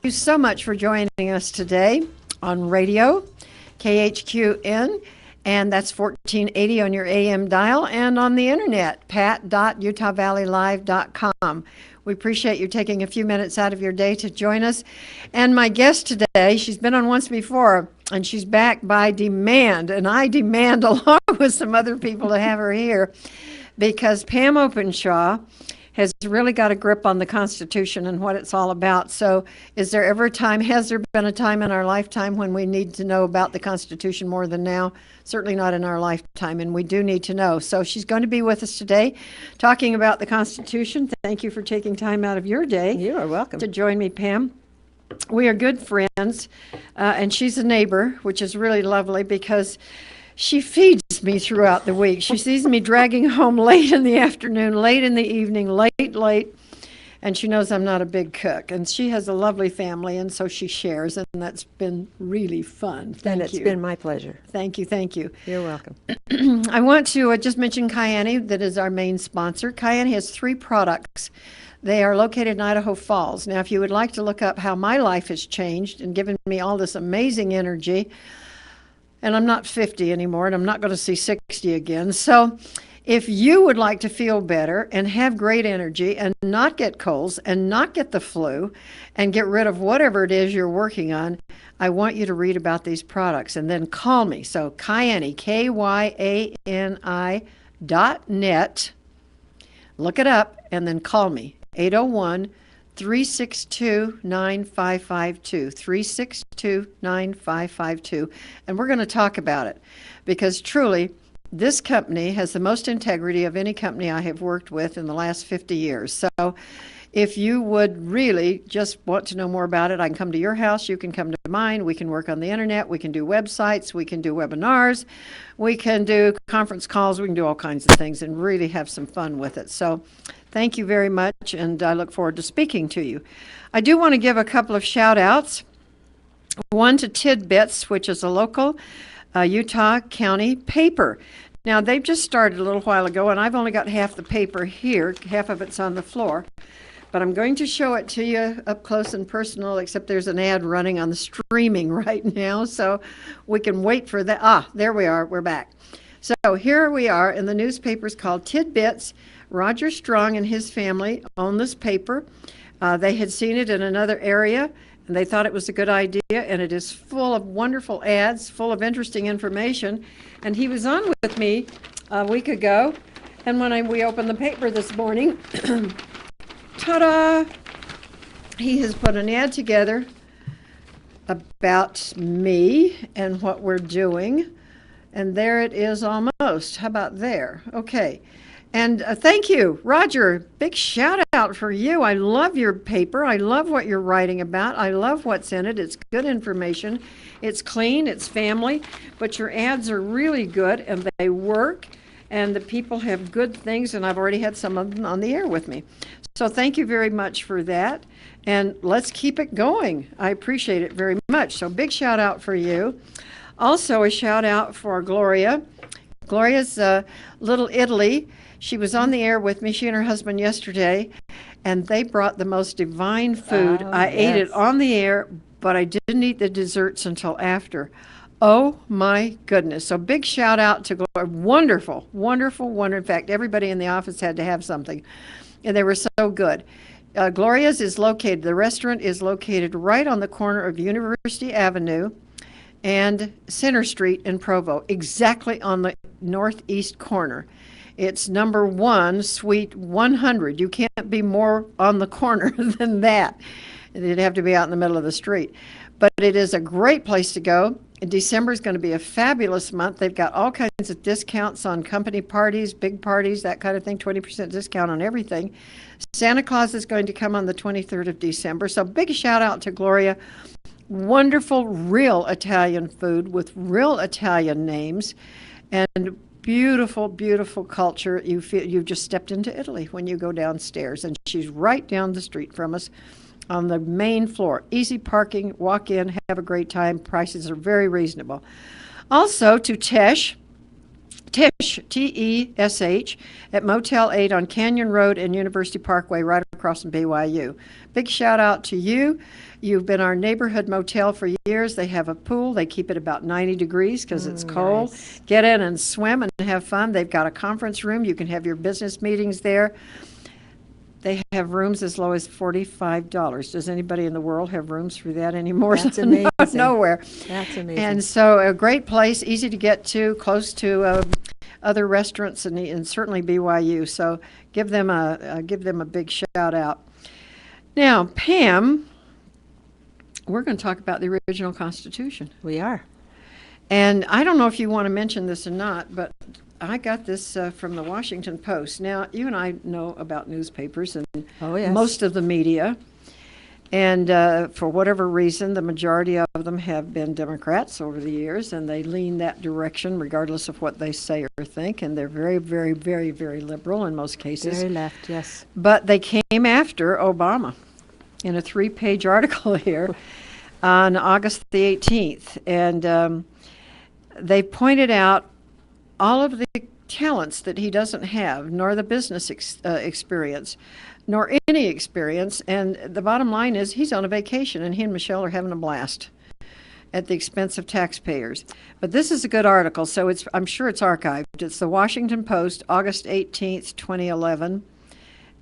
you so much for joining us today on radio, KHQN, and that's 1480 on your AM dial, and on the internet, pat.utahvalleylive.com. We appreciate you taking a few minutes out of your day to join us. And my guest today, she's been on once before, and she's back by demand, and I demand along with some other people to have her here, because Pam Openshaw has really got a grip on the Constitution and what it's all about. So has there been a time in our lifetime when we need to know about the Constitution more than now? Certainly not in our lifetime, and we do need to know. So she's going to be with us today talking about the Constitution. Thank you for taking time out of your day. You are welcome. To join me, Pam. We are good friends, and she's a neighbor, which is really lovely because she feeds me throughout the week. She sees me dragging home late in the afternoon, late in the evening, late, and she knows I'm not a big cook. And she has a lovely family, and so she shares, and that's been really fun. Thank you. And it's been my pleasure. Thank you. You're welcome. I want to just mention Kyani, that is our main sponsor. Kyani has 3 products. They are located in Idaho Falls. Now, if you would like to look up how my life has changed and given me all this amazing energy, and I'm not 50 anymore, and I'm not going to see 60 again. So if you would like to feel better and have great energy and not get colds and not get the flu and get rid of whatever it is you're working on, I want you to read about these products and then call me. So Kyani, KYANI.net. Look it up and then call me, 801-362-9552, 362-9552, and we're going to talk about it because truly this company has the most integrity of any company I have worked with in the last 50 years. So if you would really just want to know more about it, I can come to your house, you can come to mine, we can work on the internet, we can do websites, we can do webinars, we can do conference calls, we can do all kinds of things and really have some fun with it. So thank you very much, and I look forward to speaking to you. I do want to give a couple of shout outs. One to Tidbits, which is a local Utah County paper. Now, they've just started a little while ago, and I've only got half the paper here, half of it's on the floor. But I'm going to show it to you up close and personal, except there's an ad running on the streaming right now, so we can wait for that. There we are. We're back. So here we are, and the newspaper's called Tidbits. Roger Strong and his family own this paper. They had seen it in another area, and they thought it was a good idea, and it is full of wonderful ads, full of interesting information. And he was on with me a week ago, and when we opened the paper this morning, ta-da! He has put an ad together about me and what we're doing, and there it is almost. How about there? Okay. And thank you, Roger. Big shout out for you. I love your paper. I love what you're writing about. I love what's in it. It's good information. It's clean. It's family. But your ads are really good, and they work, and the people have good things, and I've already had some of them on the air with me. So thank you very much for that, and let's keep it going. I appreciate it very much. So big shout out for you. Also a shout out for Gloria. Gloria's Little Italy. She was on the air with me, she and her husband yesterday, and they brought the most divine food. I ate it on the air, but I didn't eat the desserts until after. Oh my goodness. So big shout out to Gloria. Wonderful. In fact, everybody in the office had to have something. And they were so good. Gloria's the restaurant is located right on the corner of University Avenue and Center Street in Provo, exactly on the northeast corner. It's number 1, Suite 100. You can't be more on the corner than that. It'd have to be out in the middle of the street. But it is a great place to go. December is going to be a fabulous month. They've got all kinds of discounts on company parties, big parties, that kind of thing, 20% discount on everything. Santa Claus is going to come on the 23rd of December. So big shout out to Gloria. Wonderful, real Italian food with real Italian names and beautiful, beautiful culture. You feel you've just stepped into Italy when you go downstairs. And she's right down the street from us on the main floor. Easy parking, walk in, have a great time. Prices are very reasonable. Also to Tesh. Tish, T-E-S-H, at Motel 8 on Canyon Road and University Parkway, right across from BYU. Big shout out to you. You've been our neighborhood motel for years. They have a pool. They keep it about 90 degrees because it's cold. Nice. Get in and swim and have fun. They've got a conference room. You can have your business meetings there. They have rooms as low as $45. Does anybody in the world have rooms for that anymore? That's amazing. Nowhere. That's amazing. And so a great place, easy to get to, close to other restaurants and certainly BYU. So give them a big shout out. Now, Pam, we're going to talk about the original Constitution. We are. And I don't know if you want to mention this or not, but I got this from the Washington Post. Now, you and I know about newspapers and Oh, yes. most of the media. And for whatever reason, the majority of them have been Democrats over the years, and they lean that direction regardless of what they say or think. And they're very, very, very, very liberal in most cases. Very left, yes. But they came after Obama in a 3-page article here on August the 18th. And they pointed out all of the talents that he doesn't have, nor the business experience, nor any experience. And the bottom line is he's on a vacation, and he and Michelle are having a blast at the expense of taxpayers. But this is a good article, so I'm sure it's archived. It's the Washington Post, August 18th, 2011.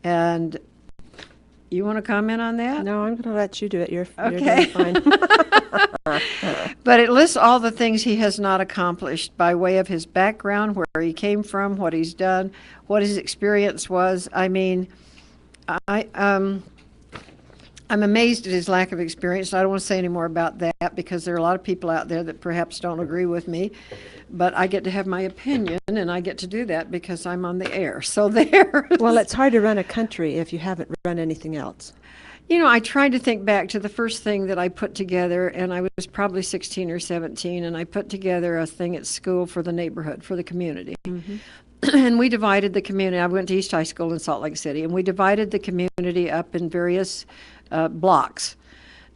And you want to comment on that? No, I'm going to let you do it. You're Okay. doing fine. But it lists all the things he has not accomplished by way of his background, where he came from, what he's done, what his experience was. I mean, I'm amazed at his lack of experience. I don't want to say any more about that because there are a lot of people out there that perhaps don't agree with me. But I get to have my opinion, and I get to do that because I'm on the air. So there. Well, it's hard to run a country if you haven't run anything else. You know, I tried to think back to the first thing that I put together, and I was probably 16 or 17, and I put together a thing at school for the neighborhood, for the community. Mm-hmm. And we divided the community. I went to East High School in Salt Lake City, and we divided the community up in various blocks.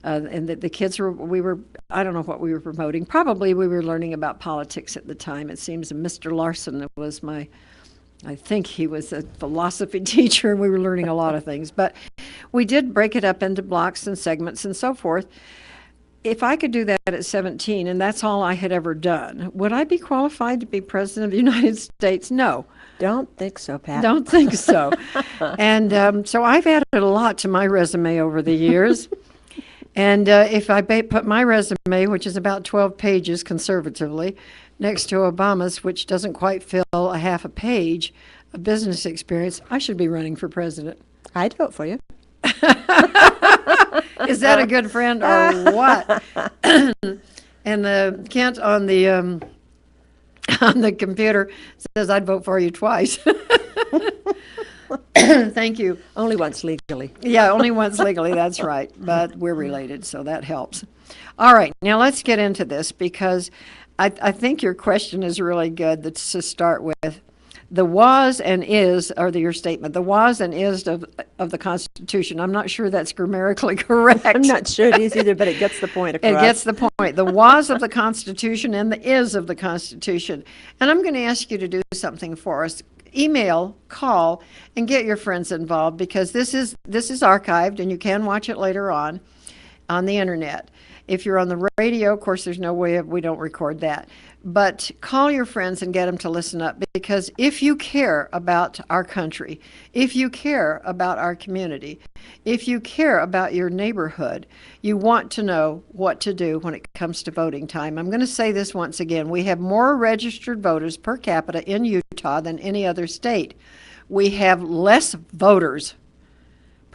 And the kids I don't know what we were promoting. Probably we were learning about politics at the time. It seems Mr. Larson was I think he was a philosophy teacher, and we were learning a lot of things. But we did break it up into blocks and segments and so forth. If I could do that at 17, and that's all I had ever done, would I be qualified to be president of the United States? No. Don't think so, Pat. Don't think so. And so I've added a lot to my resume over the years. And if I put my resume, which is about 12 pages conservatively, next to Obama's, which doesn't quite fill a half a page of business experience, I should be running for president. I'd vote for you. Is that a good friend or what? And Kent on the computer says I'd vote for you twice. Thank you. Only once legally. Yeah, only once legally, that's right. But we're related, so that helps. All right, now let's get into this because I think your question is really good to start with. The was and is, or your statement, the was and is of the Constitution. I'm not sure that's grammatically correct. I'm not sure it is either, but it gets the point across. It gets the point. The was of the Constitution and the is of the Constitution. And I'm going to ask you to do something for us. Email, call, and get your friends involved because this is archived and you can watch it later on the internet. If you're on the radio, of course, there's no way we don't record that. But call your friends and get them to listen up because if you care about our country, if you care about our community, if you care about your neighborhood, you want to know what to do when it comes to voting time. I'm going to say this once again. We have more registered voters per capita in Utah than any other state. We have less voters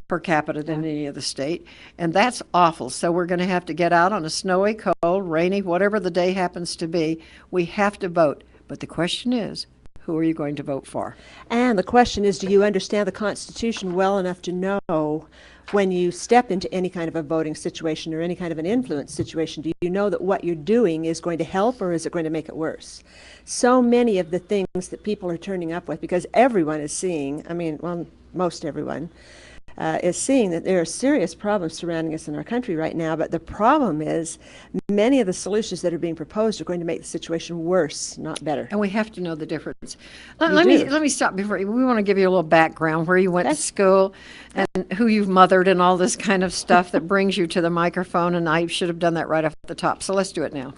per capita than any other state, and that's awful. So we're going to have to get out on a snowy, cold, rainy, whatever the day happens to be. We have to vote. But the question is, who are you going to vote for? And the question is, do you understand the Constitution well enough to know when you step into any kind of a voting situation or any kind of an influence situation, do you know that what you're doing is going to help or is it going to make it worse? So many of the things that people are turning up with, because everyone is seeing, most everyone, is seeing that there are serious problems surrounding us in our country right now, but the problem is many of the solutions that are being proposed are going to make the situation worse, not better. And we have to know the difference. You Let me do. let me stop before we want to give you a little background where you went to Okay. school and who you've mothered and all this kind of stuff that brings you to the microphone. And I should have done that right off the top. So let's do it now.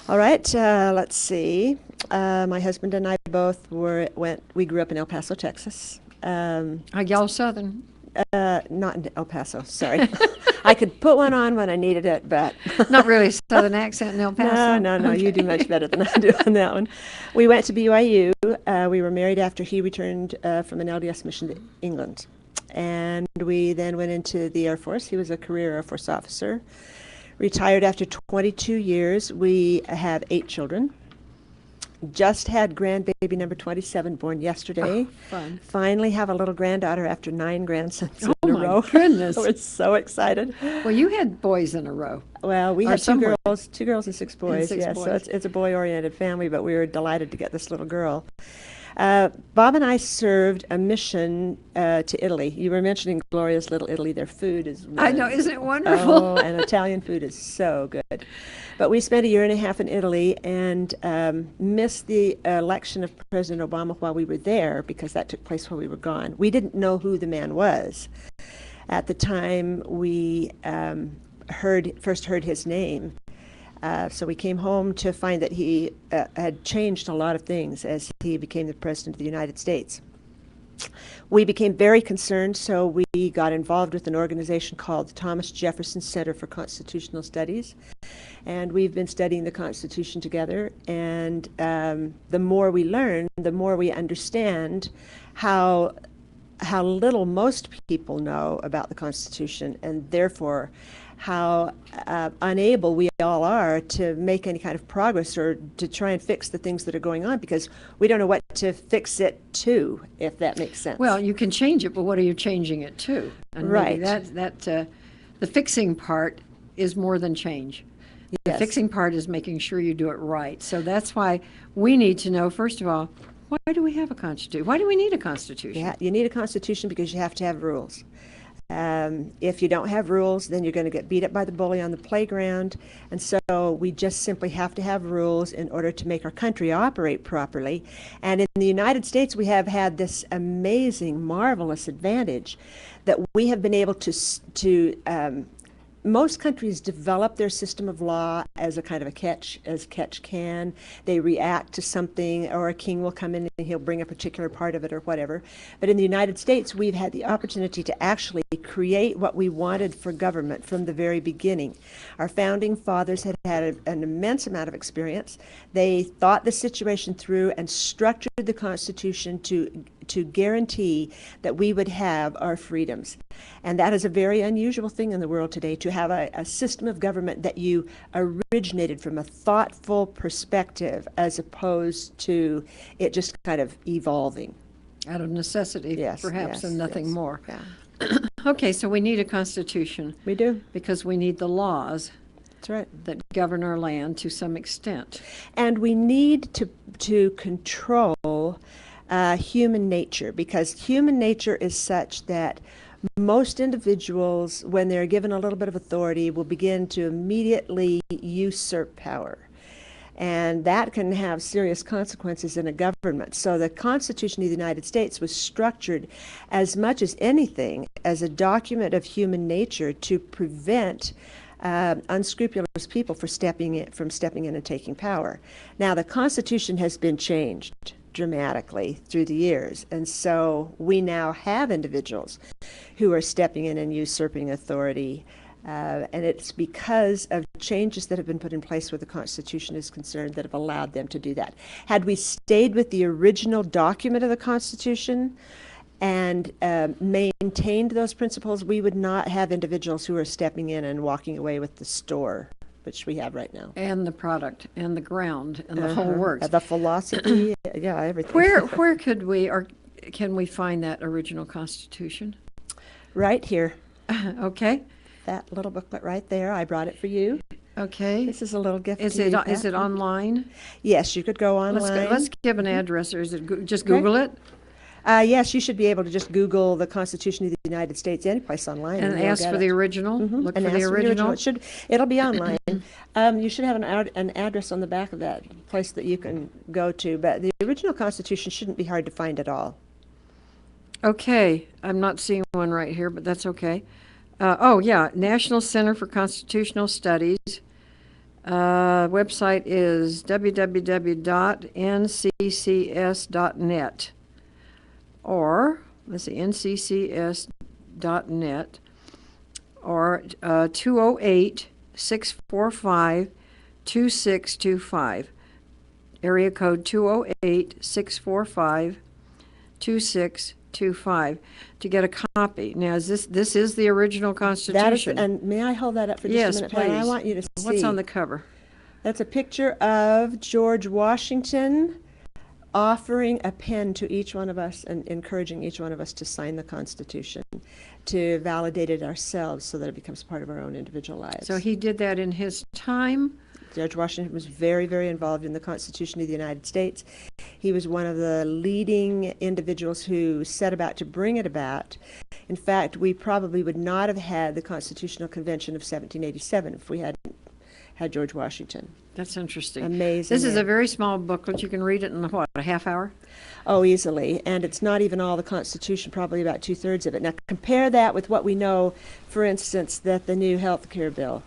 All right, let's see. My husband and I both we grew up in El Paso, Texas. Y'all Southern. Not in El Paso, sorry. I could put one on when I needed it, but Not really Southern accent in El Paso. no, you do much better than I do on that one. We went to BYU. We were married after he returned from an LDS mission to England. And we then went into the Air Force. He was a career Air Force officer. Retired after 22 years. We have 8 children. Just had grandbaby number 27 born yesterday. Fun. Finally have a little granddaughter after 9 grandsons in Oh a my row. goodness. We're so excited. Well, you had boys in a row. Well, we Or had somewhere. two girls and 6 boys. 6 yes, so boys. it's a boy-oriented family, but we were delighted to get this little girl. Bob and I served a mission to Italy. You were mentioning glorious little Italy. Their food is I know, isn't it wonderful? Oh, and Italian food is so good. But we spent a year and a half in Italy and missed the election of President Obama while we were there because that took place while we were gone. We didn't know who the man was. At the time, we first heard his name. So we came home to find that he had changed a lot of things as he became the President of the United States. We became very concerned, so we got involved with an organization called the Thomas Jefferson Center for Constitutional Studies. And we've been studying the Constitution together. And the more we learn, the more we understand how little most people know about the Constitution, and therefore how unable we all are to make any kind of progress or to try and fix the things that are going on because we don't know what to fix it to, if that makes sense. Well, you can change it, but what are you changing it to? And Right. maybe the fixing part is more than change. The Yes. fixing part is making sure you do it right. So that's why we need to know, first of all, why do we have a constitution? Why do we need a constitution? Yeah, you need a constitution because you have to have rules. If you don't have rules, then you're going to get beat up by the bully on the playground. And so we just simply have to have rules in order to make our country operate properly. And in the United States, we have had this amazing, marvelous advantage that we have been able to most countries develop their system of law as a kind of a catch can. They react to something, or a king will come in and he'll bring a particular part of it or whatever. But in the United States, we've had the opportunity to actually create what we wanted for government from the very beginning. Our founding fathers had had an immense amount of experience. They thought the situation through and structured the Constitution to guarantee that we would have our freedoms. And that is a very unusual thing in the world today, to have a system of government that you originated from a thoughtful perspective as opposed to it just kind of evolving. Out of necessity, Yes, perhaps, yes, and nothing yes. more. Yeah, Okay, so we need a constitution we do. because we need the laws That's right. that govern our land to some extent. And we need to control human nature, because human nature is such that most individuals, when they're given a little bit of authority, will begin to immediately usurp power. And that can have serious consequences in a government. So the Constitution of the United States was structured as much as anything as a document of human nature to prevent unscrupulous people from stepping in and taking power. Now, the Constitution has been changed dramatically through the years, and so we now have individuals who are stepping in and usurping authority, and it's because of changes that have been put in place where the Constitution is concerned that have allowed them to do that. Had we stayed with the original document of the Constitution and maintained those principles, we would not have individuals who are stepping in and walking away with the store, which we have right now. And the product, and the ground, and the whole works. The philosophy, yeah, everything. Where could we, or can we find that original Constitution? Right here, Okay, that little booklet right there. I brought it for you. okay. This is a little gift Is to it you, is it Pat. online? Yes, you could go online. Let's give an address, or is it just Google it? Yes, you should be able to just Google the Constitution of the United States any place online. And you'll ask get for it. the original? Look And for the ask original? It'll be online. You should have an address on the back of that place that you can go to, but the original Constitution shouldn't be hard to find at all. Okay, I'm not seeing one right here, but that's okay. Oh, yeah, National Center for Constitutional Studies. Website is www.nccs.net. Or, let's see, nccs.net. Or 208-645-2625. Area code 208-645-2625 to get a copy. Now, is this is the original Constitution? And may I hold that up for just Yes, a minute, Pat? I please. want you to see. What's on the cover? That's a picture of George Washington offering a pen to each one of us and encouraging each one of us to sign the Constitution, to validate it ourselves so that it becomes part of our own individual lives. So he did that in his time? George Washington was very, very involved in the Constitution of the United States. He was one of the leading individuals who set about to bring it about. In fact, we probably would not have had the Constitutional Convention of 1787 if we hadn't had George Washington. That's interesting. Amazing. This is a very small booklet. You can read it in, what, a half hour? Oh, easily. And it's not even all the Constitution, probably about 2/3 of it. Now, compare that with what we know, for instance, that the new health care bill.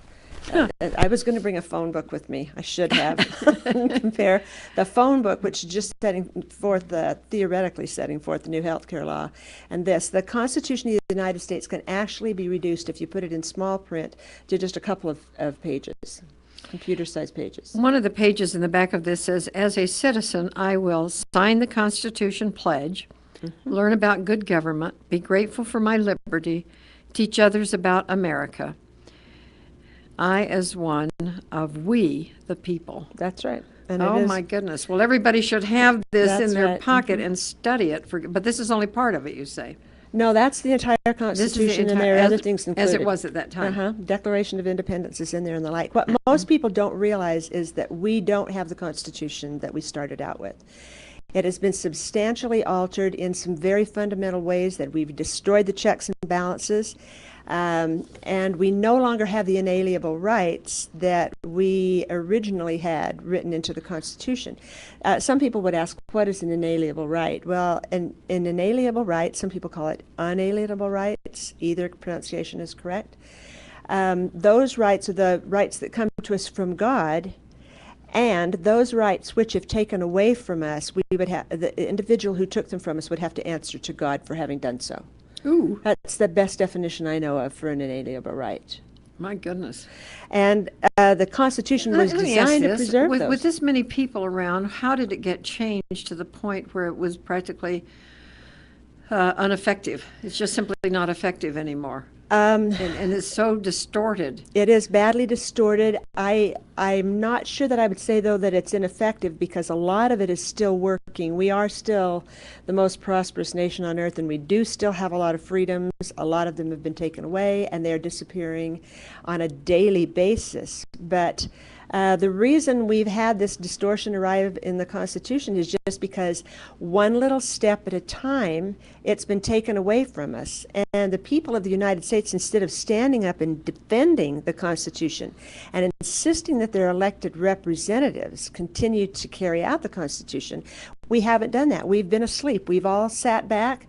I was going to bring a phone book with me. I should have. Compare the phone book, which is just setting forth, theoretically setting forth the new health care law, and this. The Constitution of the United States can actually be reduced, if you put it in small print, to just a couple of pages, computer-sized pages. One of the pages in the back of this says, as a citizen, I will sign the Constitution pledge, learn about good government, be grateful for my liberty, teach others about America. I as one of we, the people. That's right. And Oh, my goodness. Well, everybody should have this in That's their right. pocket and study it. But this is only part of it, you say. No, that's the entire This is Constitution, and there are other things included. as it was at that time. Declaration of Independence is in there and the like. What most people don't realize is that we don't have the Constitution that we started out with. It has been substantially altered in some very fundamental ways, that we've destroyed the checks and balances, and we no longer have the inalienable rights that we originally had written into the Constitution. Some people would ask, what is an inalienable right? Well, an inalienable right, some people call it unalienable rights. Either pronunciation is correct. Those rights are the rights that come to us from God, and those rights which, if taken away from us, we would have, the individual who took them from us would have to answer to God for having done so. Ooh, That's the best definition I know of for an inalienable right. my goodness. And the Constitution was Let me ask designed to this. preserve With those. this many people around, how did it get changed to the point where it was practically ineffective? It's just simply not effective anymore. And it's so distorted. It is badly distorted. I'm not sure that I would say, though, that it's ineffective, because a lot of it is still working. We are still the most prosperous nation on earth, and we do still have a lot of freedoms. A lot of them have been taken away, and they're disappearing on a daily basis. But the reason we've had this distortion arrive in the Constitution is just because one little step at a time, it's been taken away from us. And the people of the United States, instead of standing up and defending the Constitution and insisting that their elected representatives continue to carry out the Constitution, we haven't done that. We've been asleep. We've all sat back,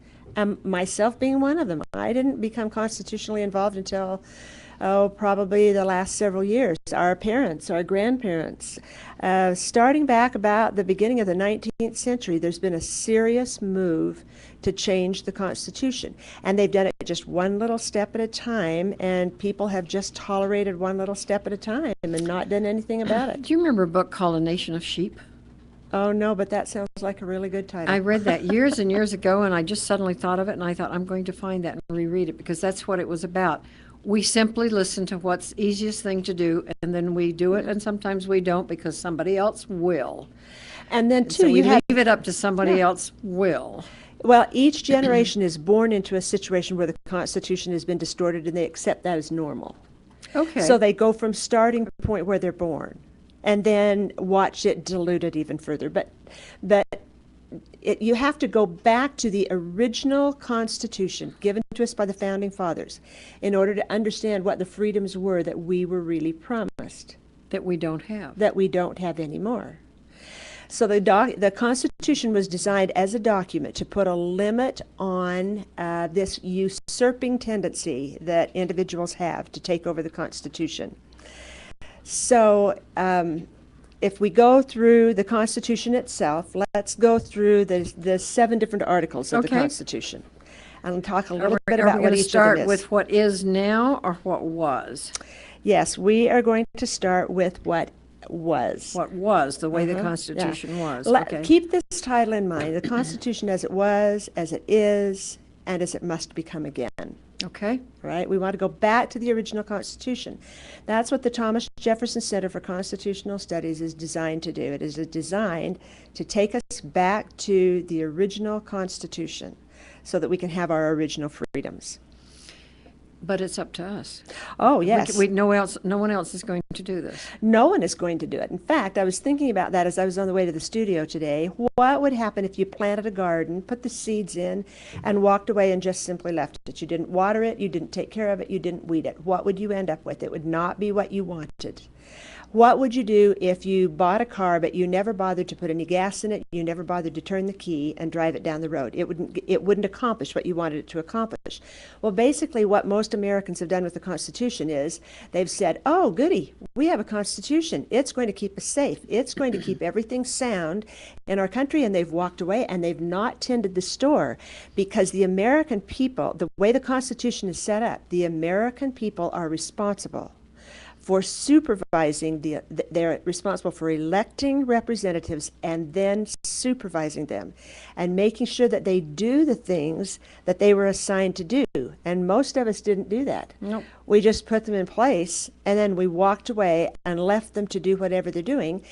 myself being one of them. I didn't become constitutionally involved until probably the last several years. Our parents, our grandparents, starting back about the beginning of the 19th century, there's been a serious move to change the Constitution. And they've done it just one little step at a time, and people have just tolerated one little step at a time and not done anything about it. Do you remember a book called A Nation of Sheep? Oh, no, but that sounds like a really good title. I read that years and years ago, and I just suddenly thought of it, and I thought, I'm going to find that and reread it, because that's what it was about. We simply listen to what's the easiest thing to do, and then we do it, and sometimes we don't because somebody else will. And then, And too, so we you have, leave it up to somebody else will. well, each generation is born into a situation where the Constitution has been distorted, and they accept that as normal. Okay. So they go from starting point where they're born, and then watch it diluted even further. But you have to go back to the original Constitution given to us by the Founding Fathers in order to understand what the freedoms were that we were really promised. That we don't have. That we don't have anymore. So the Constitution was designed as a document to put a limit on this usurping tendency that individuals have to take over the Constitution. So if we go through the Constitution itself, let's go through the 7 different articles of the Constitution and talk a little bit about what each of them is. Are we going to start with what is now or what was? Yes, we are going to start with what was. What was, the way the Constitution was. Keep this title in mind, the Constitution as it was, as it is, and as it must become again. Okay. Right? We want to go back to the original Constitution. That's what the Thomas Jefferson Center for Constitutional Studies is designed to do. It is designed to take us back to the original Constitution so that we can have our original freedoms. But it's up to us. Oh, yes. No one else is going to do this. No one is going to do it. In fact, I was thinking about that as I was on the way to the studio today. What would happen if you planted a garden, put the seeds in, and walked away and just simply left it? You didn't water it, you didn't take care of it, you didn't weed it. What would you end up with? It would not be what you wanted. What would you do if you bought a car but you never bothered to put any gas in it, you never bothered to turn the key and drive it down the road? It wouldn't accomplish what you wanted it to accomplish. Well, basically what most Americans have done with the Constitution is they've said, oh, goody, we have a Constitution. It's going to keep us safe. It's going to keep everything sound in our country, and they've walked away and they've not tended the store because the American people, the way the Constitution is set up, the American people are responsible for supervising, they're responsible for electing representatives and then supervising them and making sure that they do the things that they were assigned to do. And most of us didn't do that. Nope. We just put them in place and then we walked away and left them to do whatever they're doing.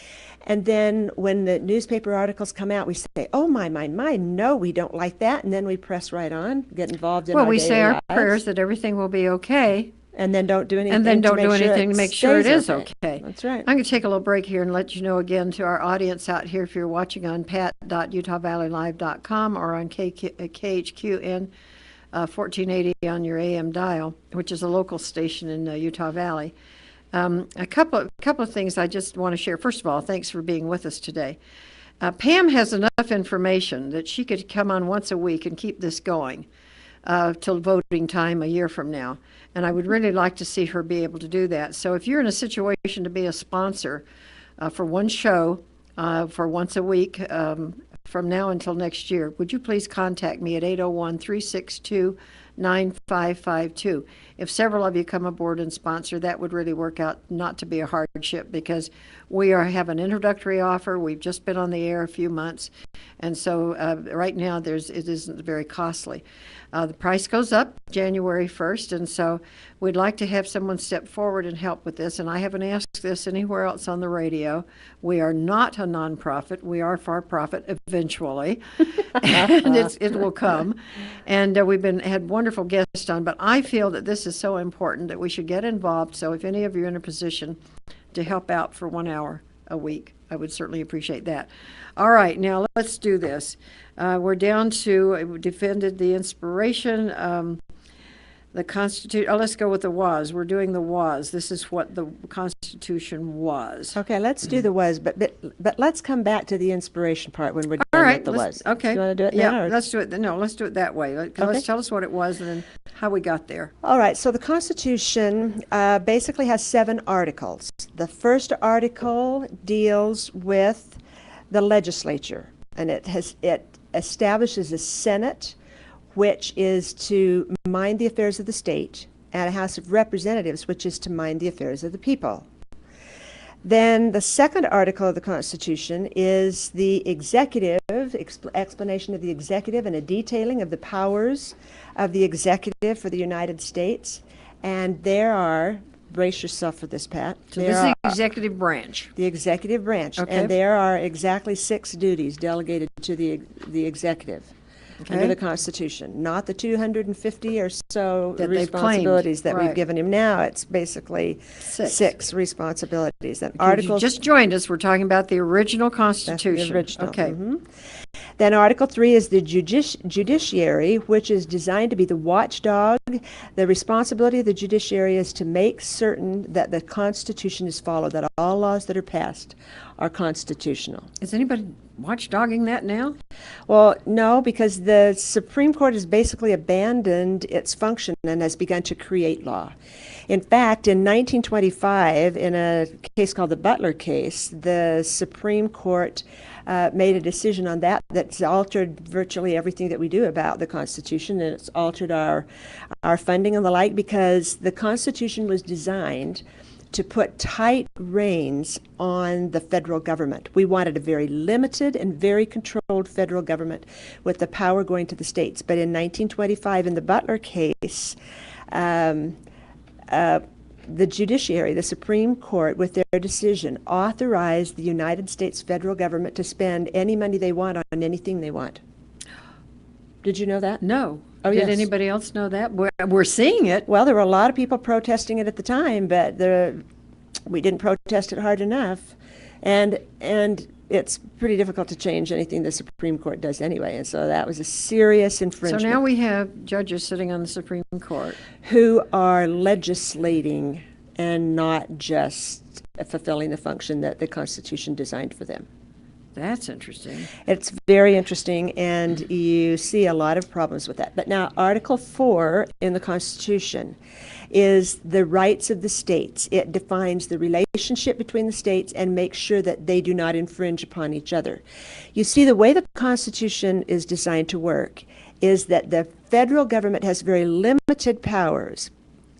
And then when the newspaper articles come out, we say, oh, my, no, we don't like that. And then we press right on, get involved in our daily lives. Well, we say our prayers that everything will be okay. And then don't do anything. And then don't do anything to make sure it is okay. That's right. I'm going to take a little break here and let you know again to our audience out here, if you're watching on pat.utahvalleylive.com or on KHQN 1480 on your AM dial, which is a local station in Utah Valley. A couple of things I just want to share. First of all, thanks for being with us today. Pam has enough information that she could come on once a week and keep this going till voting time a year from now. And I would really like to see her be able to do that. So if you're in a situation to be a sponsor for one show for once a week from now until next year, would you please contact me at 801-362-9552. If several of you come aboard and sponsor, that would really work out not to be a hardship because we have an introductory offer. We've just been on the air a few months. And so right now it isn't very costly. The price goes up January 1st, and so we'd like to have someone step forward and help with this. And I haven't asked this anywhere else on the radio. We are not a nonprofit. We are for profit eventually, and it will come. And we've had wonderful guests on, but I feel that this is so important that we should get involved. So if any of you are in a position to help out for 1 hour a week, I would certainly appreciate that. All right, now let's do this. We're down to defended the inspiration, the Constitution. Oh, let's go with the was. We're doing the was. This is what the Constitution was. Okay, let's do the was, but let's come back to the inspiration part when we're done All right, with the was. Okay. Do you want to do it now? now? Yeah, let's do it. No, let's do it that way. Let's tell us what it was and then how we got there. All right, so the Constitution basically has 7 articles. The first article deals with the legislature, and it establishes a Senate, which is to mind the affairs of the state, and a House of Representatives, which is to mind the affairs of the people. Then the second article of the Constitution is the executive, explanation of the executive and a detailing of the powers of the executive for the United States. And there are, brace yourself for this, Pat. So this is the executive branch. The executive branch. Okay. And there are exactly 6 duties delegated to the executive under the Constitution, not the 250 or so that responsibilities that right. we've given him now. It's basically 6 responsibilities. And Articles. You just joined us. We're talking about the original Constitution. That's the original. Okay. Mm-hmm. Then Article 3 is the judiciary, which is designed to be the watchdog. The responsibility of the judiciary is to make certain that the Constitution is followed, that all laws that are passed are constitutional. Is anybody watchdogging that now? Well, no, because the Supreme Court has basically abandoned its function and has begun to create law. In fact, in 1925, in a case called the Butler case, the Supreme Court made a decision on that's altered virtually everything that we do about the Constitution, and it's altered our funding and the like, because the Constitution was designed to put tight reins on the federal government. We wanted a very limited and very controlled federal government with the power going to the states. But in 1925, in the Butler case, the judiciary, the Supreme Court, with their decision, authorized the United States federal government to spend any money they want on anything they want. Did you know that? No. Oh, Did yes. anybody else know that? We're seeing it. Well, there were a lot of people protesting it at the time, but we didn't protest it hard enough. And it's pretty difficult to change anything the Supreme Court does anyway, and so that was a serious infringement. So now we have judges sitting on the Supreme Court who are legislating and not just fulfilling the function that the Constitution designed for them. That's interesting. It's very interesting, and you see a lot of problems with that. But now, Article 4 in the Constitution is the rights of the states. It defines the relationship between the states and makes sure that they do not infringe upon each other. You see, the way the Constitution is designed to work is that the federal government has very limited powers,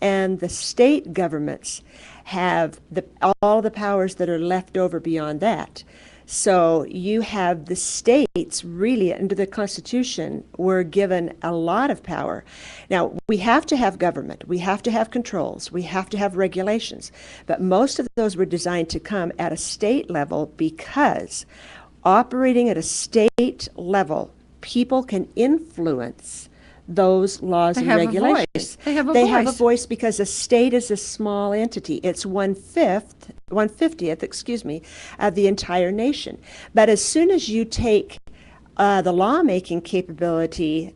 and the state governments have all the powers that are left over beyond that. So you have the states really, under the Constitution, were given a lot of power. Now, we have to have government, we have to have controls, we have to have regulations, but most of those were designed to come at a state level, because operating at a state level, people can influence those laws and regulations. They have a voice. They have a voice because a state is a small entity. It's 1/50th, of the entire nation. But as soon as you take the lawmaking capability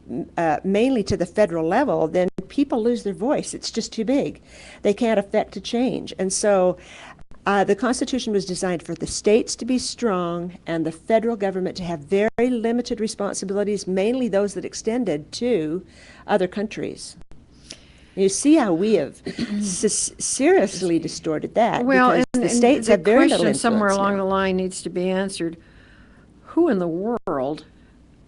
mainly to the federal level, then people lose their voice. It's just too big. They can't affect a change. And so the Constitution was designed for the states to be strong and the federal government to have very limited responsibilities, mainly those that extended to other countries. You see how we have seriously distorted that, Well, because the states have very little influence somewhere along now. the line needs to be answered. Who in the world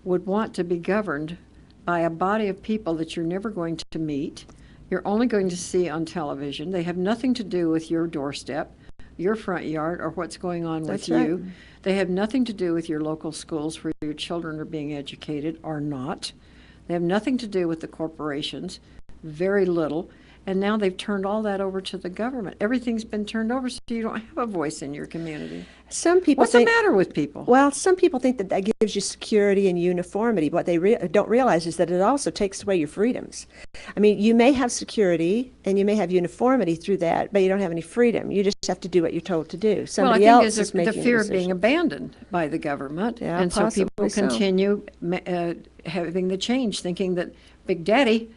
would want to be governed by a body of people that you're never going to meet, you're only going to see on television? They have nothing to do with your doorstep, your front yard, or what's going on with That's right. you. They have nothing to do with your local schools where your children are being educated or not. They have nothing to do with the corporations, very little. And now they've turned all that over to the government. Everything's been turned over, so you don't have a voice in your community. Some people What's the think, matter with people? well, some people think that gives you security and uniformity. What they don't realize is that it also takes away your freedoms. I mean, you may have security and you may have uniformity through that, but you don't have any freedom. You just have to do what you're told to do. Somebody well, I think else it's is making the fear the of being decision. abandoned by the government. Yeah, and so people possibly so. continue having the change, thinking that Big Daddy,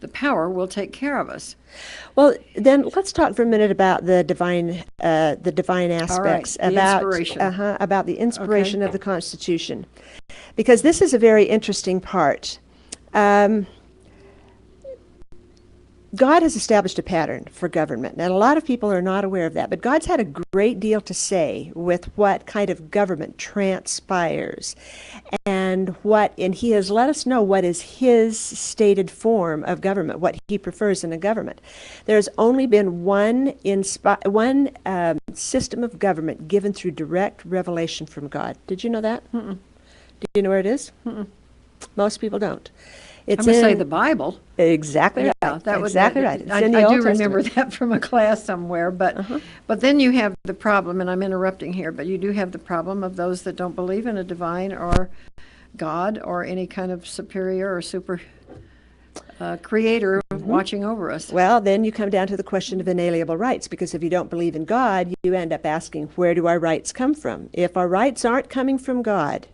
the power, will take care of us. Well, then let's talk for a minute about the divine aspects, the inspiration. about the inspiration of the Constitution, because this is a very interesting part. God has established a pattern for government, and a lot of people are not aware of that, but God's had a great deal to say with what kind of government transpires, and he has let us know what is his stated form of government, what he prefers in a government. There's only been one system of government given through direct revelation from God. Did you know that? Do you know where it is? Most people don't. It's I'm going to say the Bible. Exactly right. That exactly right. It's I in the do Old remember Testament. that from a class somewhere, but then you have the problem, and I'm interrupting here, but you do have the problem of those that don't believe in a divine or God or any kind of superior or super creator watching over us. Well, then you come down to the question of inalienable rights, because if you don't believe in God, you end up asking, where do our rights come from? If our rights aren't coming from God,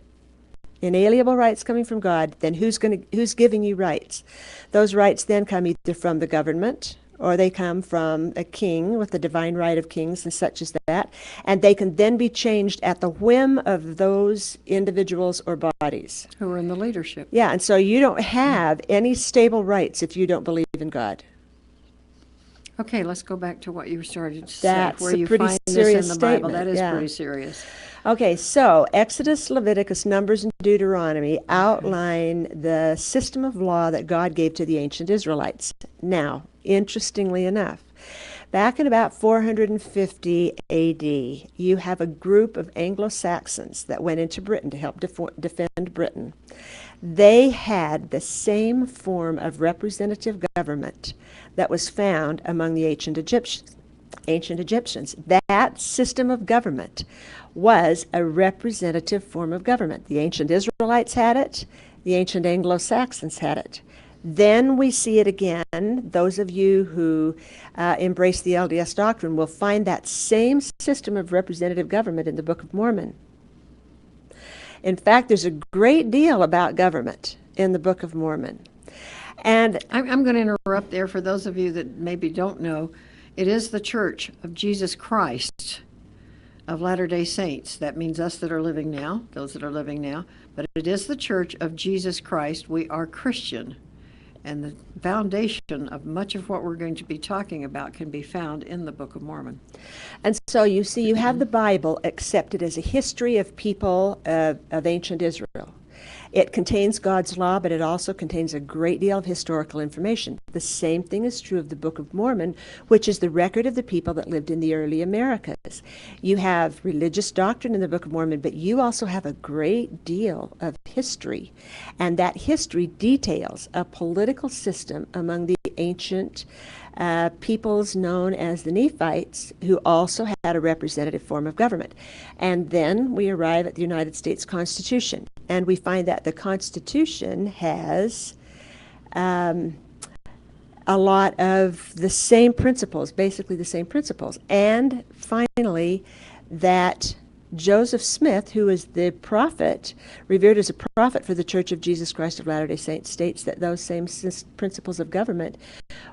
inalienable rights coming from God, then who's giving you rights? Those rights then come either from the government, or they come from a king with the divine right of kings and such as that, and they can then be changed at the whim of those individuals or bodies. Who are in the leadership. Yeah, and so you don't have any stable rights if you don't believe in God. Okay, let's go back to what you started to say, That's where a you pretty find this serious in the Bible. statement, That is yeah. pretty serious. Okay, so Exodus, Leviticus, Numbers, and Deuteronomy outline the system of law that God gave to the ancient Israelites. Now, interestingly enough, back in about 450 AD, you have a group of Anglo-Saxons that went into Britain to help defend Britain. They had the same form of representative government that was found among the ancient Egyptians. That system of government was a representative form of government. The ancient Israelites had it. The ancient Anglo-Saxons had it. Then we see it again. Those of you who embrace the LDS doctrine will find that same system of representative government in the Book of Mormon. In fact, there's a great deal about government in the Book of Mormon. And I'm going to interrupt there for those of you that maybe don't know. It is the Church of Jesus Christ of Latter-day Saints. That means us that are living now, those that are living now. But it is the Church of Jesus Christ. We are Christian. And the foundation of much of what we're going to be talking about can be found in the Book of Mormon. And so you see, you have the Bible accepted as a history of people of ancient Israel. It contains God's law, but it also contains a great deal of historical information. The same thing is true of the Book of Mormon, which is the record of the people that lived in the early Americas. You have religious doctrine in the Book of Mormon, but you also have a great deal of history. And that history details a political system among the ancient peoples known as the Nephites, who also had a representative form of government. And then we arrive at the United States Constitution, and we find that the Constitution has a lot of the same principles, basically the same principles. And finally, that Joseph Smith, who is the prophet, revered as a prophet for the Church of Jesus Christ of Latter-day Saints, states that those same principles of government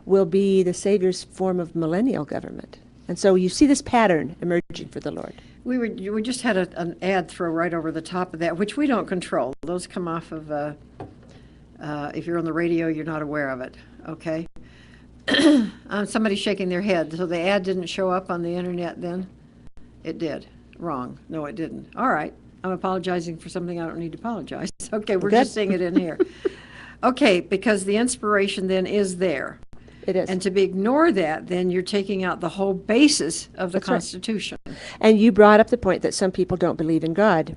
will be the Savior's form of millennial government. And so you see this pattern emerging for the Lord. We just had an ad throw right over the top of that, which we don't control. Those come off of, if you're on the radio, you're not aware of it, okay? Somebody's shaking their head. So the ad didn't show up on the internet then? It did. Wrong. No, it didn't. All right. I'm apologizing for something I don't need to apologize. Okay, we're just seeing it in here. Okay, because the inspiration then is there. It is. And to ignore that, then you're taking out the whole basis of the That's right. Constitution. And you brought up the point that some people don't believe in God.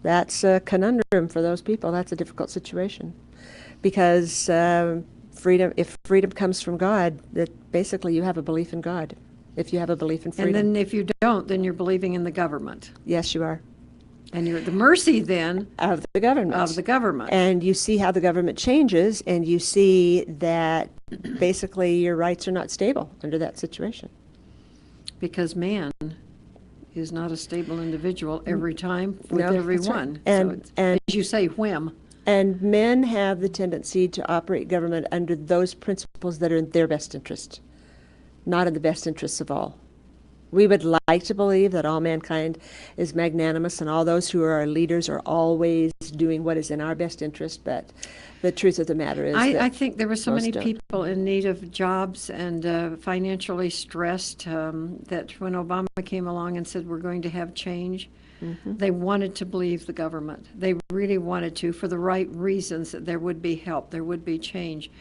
That's a conundrum for those people. That's a difficult situation. Because if freedom comes from God, that basically you have a belief in God. If you have a belief in freedom. And then if you don't, then you're believing in the government. Yes, you are. And you're at the mercy then Of the government. of the government. And you see how the government changes, and you see that basically your rights are not stable under that situation. Because man is not a stable individual every time with No, that's everyone. right. And- So it's, and- as you say, whim. And men have the tendency to operate government under those principles that are in their best interest, not in the best interests of all. We would like to believe that all mankind is magnanimous and all those who are our leaders are always doing what is in our best interest, but the truth of the matter is I that think there were so most many don't. people in need of jobs and financially stressed that when Obama came along and said we're going to have change, they wanted to believe the government. They really wanted to, for the right reasons, that there would be help, there would be change.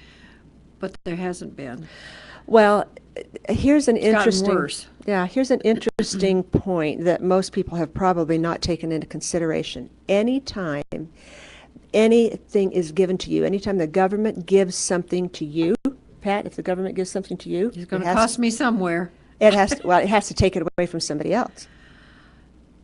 But there hasn't been. Well, here's an gotten interesting worse. Yeah, here's an interesting point that most people have probably not taken into consideration. Anytime anything is given to you, anytime the government gives something to you, Pat, if the government gives something to you, It's going to cost me somewhere. it has to take it away from somebody else.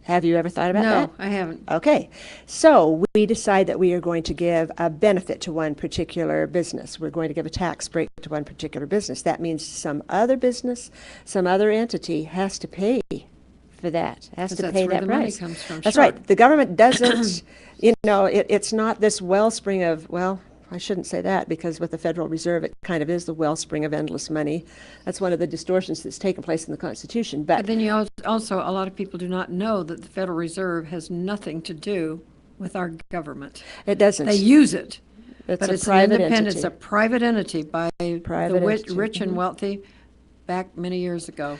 Have you ever thought about that? No, I haven't. Okay, so we decide that we are going to give a benefit to one particular business. We're going to give a tax break to one particular business. That means some other business, some other entity has to pay for that. It has 'Cause to that's pay where that the money price. comes from, That's sure. right. The government doesn't, it's not this wellspring of, well, I shouldn't say that, because with the Federal Reserve, it kind of is the wellspring of endless money. That's one of the distortions that's taken place in the Constitution. But then you also, a lot of people do not know that the Federal Reserve has nothing to do with our government. It doesn't. They use it, It's but a it's an private independent, entity. it's a private entity by Private the entity. rich and wealthy back many years ago.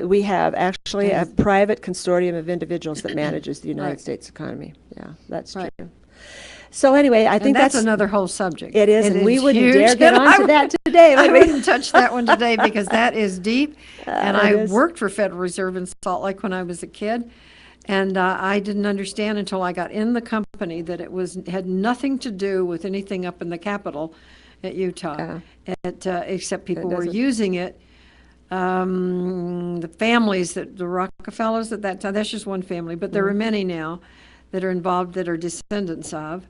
We have actually a And- private consortium of individuals that manages the United Right. States economy. Yeah, that's Right. true. So anyway, I think And that's another whole subject. it is, and we wouldn't huge, dare get and onto that today, I would we? wouldn't touch that one today because that is deep. And it I is. worked for Federal Reserve in Salt Lake when I was a kid, and I didn't understand until I got in the company that it had nothing to do with anything up in the Capitol at Utah, except people were doesn't. using it. The families the Rockefellers at that time, that's just one family, but there are many now that are involved that are descendants of.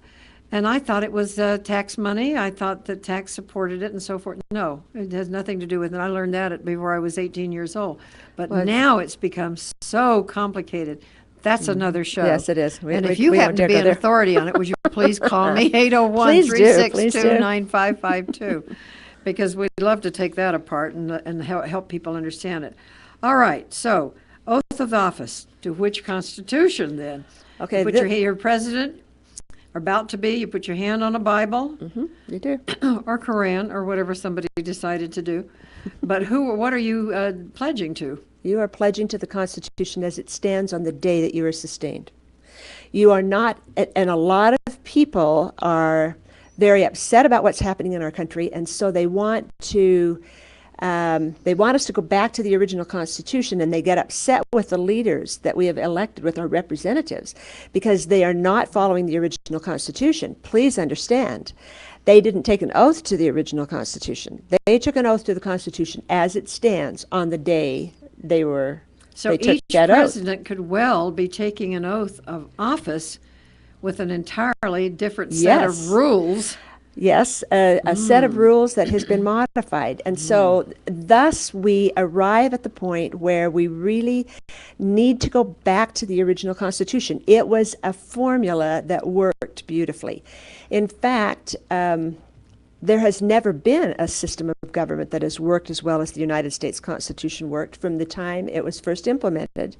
And I thought it was tax money. I thought that tax supported it and so forth. No, it has nothing to do with it. I learned that before I was 18 years old. But now it's become so complicated. That's another show. Yes, it is. And if you happen to be an authority on it, would you please call me, 801-362-9552? Because we'd love to take that apart and help people understand it. All right, so oath of office. To which Constitution, then? Okay, You put your president, or about to be, you put your hand on a Bible, You do. or Quran, or whatever somebody decided to do. But what are you pledging to? You are pledging to the Constitution as it stands on the day that you are sustained. You are not, and a lot of people are very upset about what's happening in our country, and so they want us to go back to the original Constitution, and they get upset with the leaders that we have elected, with our representatives, because they are not following the original Constitution. Please understand, they didn't take an oath to the original Constitution. They took an oath to the Constitution as it stands on the day they took each that oath. president could well be taking an oath of office with an entirely different set Yes. of rules. Yes, a set of rules that has been modified. And so thus we arrive at the point where we really need to go back to the original Constitution. It was a formula that worked beautifully. In fact, there has never been a system of government that has worked as well as the United States Constitution worked from the time it was first implemented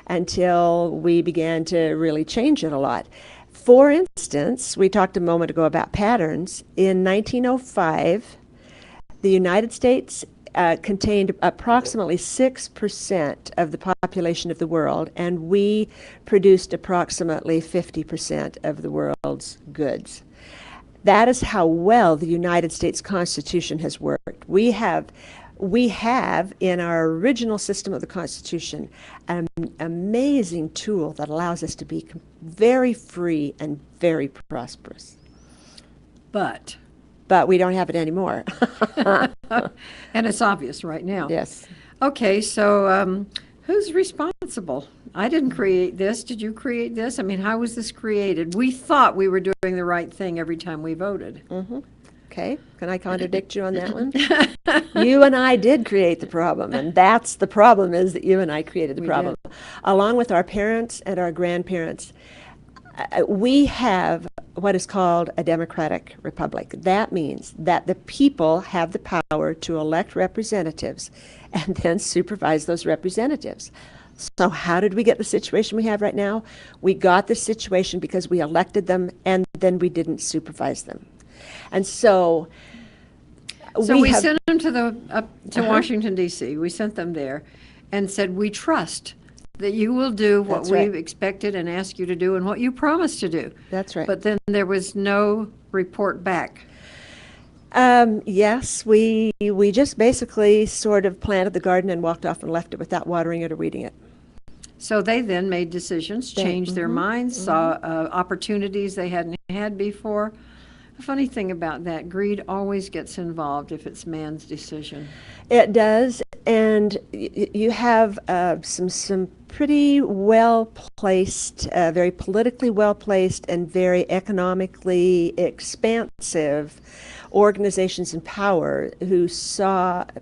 until we began to really change it a lot. For instance, we talked a moment ago about patterns. In 1905, the United States contained approximately 6% of the population of the world, and we produced approximately 50% of the world's goods. That is how well the United States Constitution has worked. We have in our original system of the Constitution an amazing tool that allows us to be very free and very prosperous. But we don't have it anymore. and it's obvious right now. Yes. Okay, so who's responsible? I didn't create this. Did you create this? I mean, how was this created? We thought we were doing the right thing every time we voted. Okay, can I contradict you on that one? You and I did create the problem, and that's the problem, is that you and I created the problem. Along with our parents and our grandparents, we have what is called a democratic republic. That means that the people have the power to elect representatives and then supervise those representatives. So how did we get the situation we have right now? We got the situation because we elected them and then we didn't supervise them. And so we sent them to Washington, D.C. We sent them there and said, we trust that you will do what we've expected and asked you to do and what you promised to do. That's right. But then there was no report back. Yes, we just basically sort of planted the garden and walked off and left it without watering it or weeding it. So they then made decisions, changed their minds, saw opportunities they hadn't had before. The funny thing about that, greed always gets involved if it's man's decision. It does, and And you have some pretty well-placed, very politically well-placed and very economically expansive organizations in power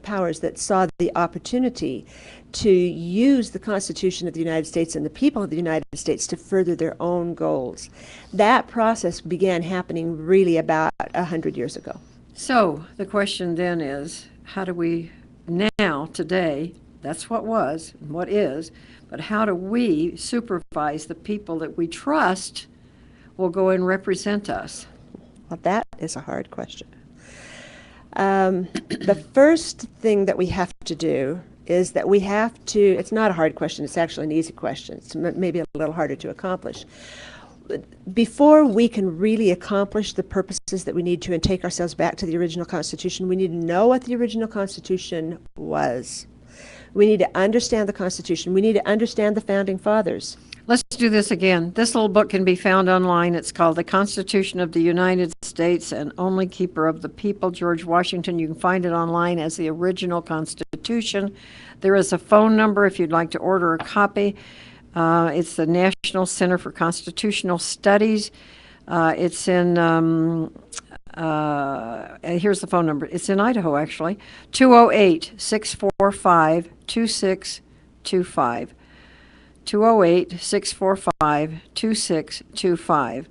powers that saw the opportunity to use the Constitution of the United States and the people of the United States to further their own goals. That process began happening really about 100 years ago. So the question then is, how do we now, today, that's what was and what is, but how do we supervise the people that we trust will go and represent us? Well, that is a hard question. The first thing that we have to do is that we have to, it's not a hard question, it's actually an easy question. It's maybe a little harder to accomplish. Before we can really accomplish the purposes that we need to and take ourselves back to the original Constitution, we need to know what the original Constitution was. We need to understand the Constitution. We need to understand the Founding Fathers. Let's do this again. This little book can be found online. It's called The Constitution of the United States and Only Keeper of the People, George Washington. You can find it online as the original Constitution. There is a phone number if you'd like to order a copy. It's the National Center for Constitutional Studies. It's in, here's the phone number. It's in Idaho, actually, 208-645-2625. 208-645-2625,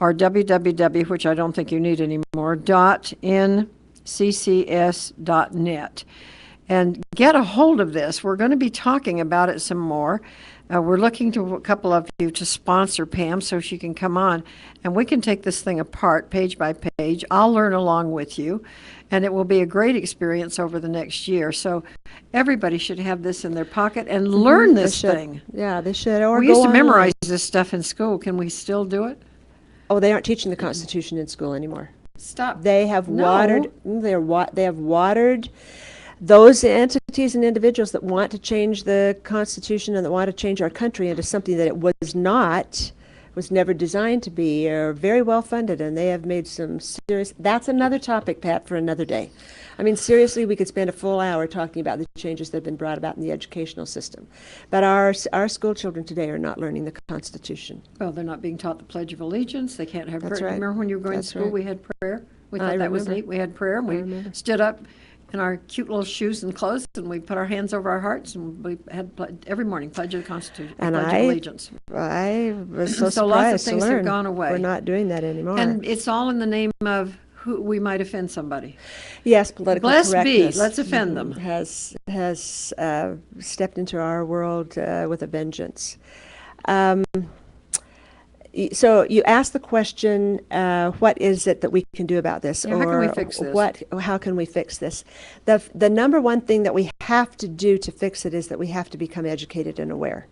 or www, which I don't think you need anymore, .nccs.net. And get a hold of this. We're going to be talking about it some more. We're looking to a couple of you to sponsor Pam so she can come on, and we can take this thing apart page by page. I'll learn along with you, and it will be a great experience over the next year. So everybody should have this in their pocket and learn this thing. Yeah, they should. Or we used to memorize this stuff in school. Can we still do it? Oh, they aren't teaching the Constitution in school anymore. Stop. They have watered. They have watered those entities and individuals that want to change the Constitution and that want to change our country into something that it was not, was never designed to be, are very well funded, and they have made some serious, that's another topic, Pat, for another day. I mean, seriously, we could spend a full hour talking about the changes that have been brought about in the educational system. But our school children today are not learning the Constitution. Well, they're not being taught the Pledge of Allegiance. They can't have prayer. Right. Remember when you were going to school, we had prayer? We thought that was neat. We had prayer, and we stood up in our cute little shoes and clothes, and we put our hands over our hearts, and we had every morning Pledge of the Constitution, and Pledge of Allegiance. I was so so lots of surprised things to learn have gone away. We're not doing that anymore. And it's all in the name of who we might offend somebody. Yes, political Blessed correctness. be. Let's offend them. Has stepped into our world with a vengeance. So you asked the question, what is it that we can do about this? Yeah, how can we fix this? How can we fix this? The number one thing that we have to do to fix it is that we have to become educated and aware.